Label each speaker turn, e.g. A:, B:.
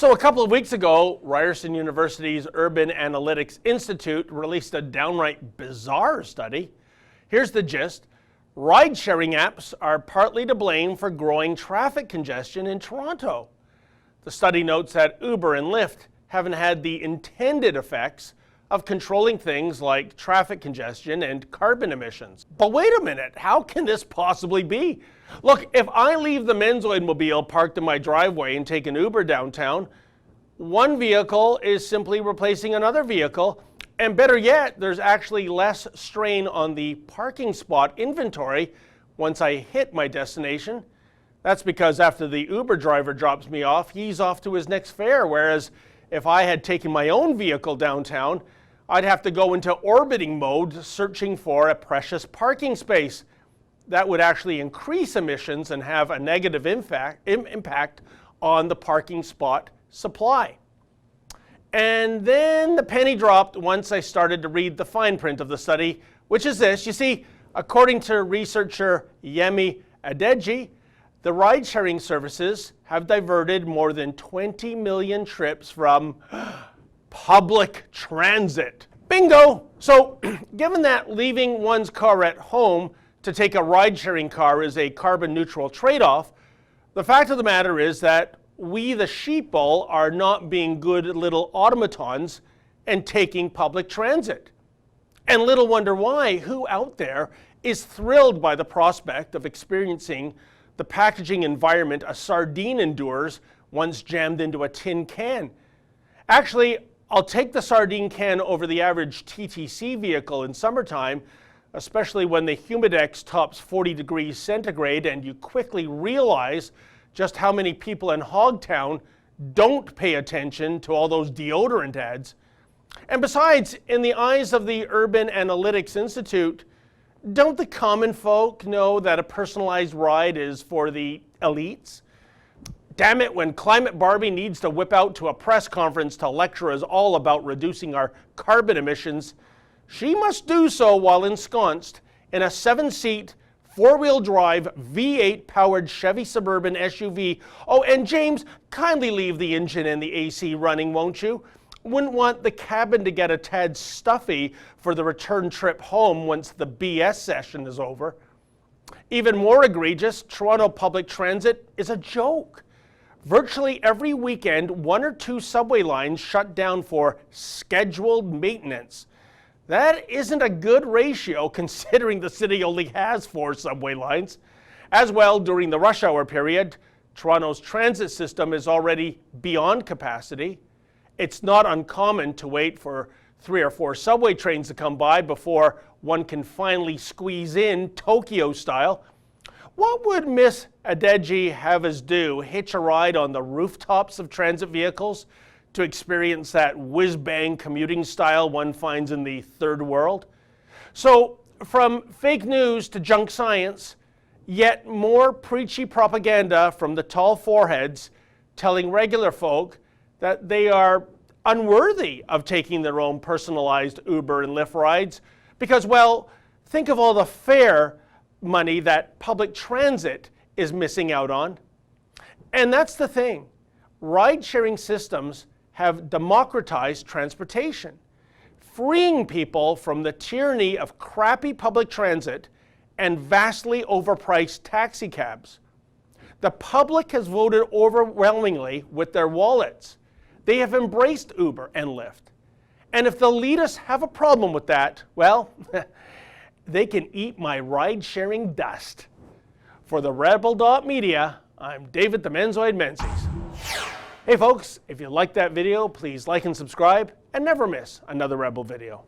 A: So a couple of weeks ago, Ryerson University's Urban Analytics Institute released a downright bizarre study. Here's the gist. Ride-sharing apps are partly to blame for growing traffic congestion in Toronto. The study notes that Uber and Lyft haven't had the intended effects of controlling things like traffic congestion and carbon emissions. But wait a minute, how can this possibly be? Look, if I leave the Menzies mobile parked in my driveway and take an Uber downtown, one vehicle is simply replacing another vehicle, and better yet, there's actually less strain on the parking spot inventory once I hit my destination. That's because after the Uber driver drops me off, he's off to his next fare, whereas if I had taken my own vehicle downtown, I'd have to go into orbiting mode searching for a precious parking space. That would actually increase emissions and have a negative impact on the parking spot supply. And then the penny dropped once I started to read the fine print of the study, which is this. You see, according to researcher Yemi Adeji, the ride-sharing services have diverted more than 20 million trips from public transit. Bingo! So, given that leaving one's car at home to take a ride-sharing car is a carbon-neutral trade-off, the fact of the matter is that we, the sheeple, are not being good little automatons and taking public transit. And little wonder why. Who out there is thrilled by the prospect of experiencing the packaging environment a sardine endures once jammed into a tin can? Actually, I'll take the sardine can over the average TTC vehicle in summertime, especially when the humidex tops 40 degrees centigrade and you quickly realize just how many people in Hogtown don't pay attention to all those deodorant ads. And besides, in the eyes of the Urban Analytics Institute, don't the common folk know that a personalized ride is for the elites? Damn it, when Climate Barbie needs to whip out to a press conference to lecture us all about reducing our carbon emissions, she must do so while ensconced in a 7-seat, 4-wheel drive, V8 powered Chevy Suburban SUV. Oh, and James, kindly leave the engine and the AC running, won't you? Wouldn't want the cabin to get a tad stuffy for the return trip home once the BS session is over. Even more egregious, Toronto public transit is a joke. Virtually every weekend, 1 or 2 subway lines shut down for scheduled maintenance. That isn't a good ratio considering the city only has 4 subway lines. As well, during the rush hour period, Toronto's transit system is already beyond capacity. It's not uncommon to wait for 3 or 4 subway trains to come by before one can finally squeeze in Tokyo style. What would Miss Adeji have us do? Hitch a ride on the rooftops of transit vehicles to experience that whiz-bang commuting style one finds in the third world? So, from fake news to junk science, yet more preachy propaganda from the tall foreheads telling regular folk that they are unworthy of taking their own personalized Uber and Lyft rides because, well, think of all the fare money that public transit is missing out on. And that's the thing. Ride-sharing systems have democratized transportation, freeing people from the tyranny of crappy public transit and vastly overpriced taxi cabs. The public has voted overwhelmingly with their wallets. They have embraced Uber and Lyft. And if the elitists have a problem with that, well, they can eat my ride-sharing dust. For the Rebel.media, I'm David the Menzoid Menzies. Hey folks, if you liked that video, please like and subscribe and never miss another Rebel video.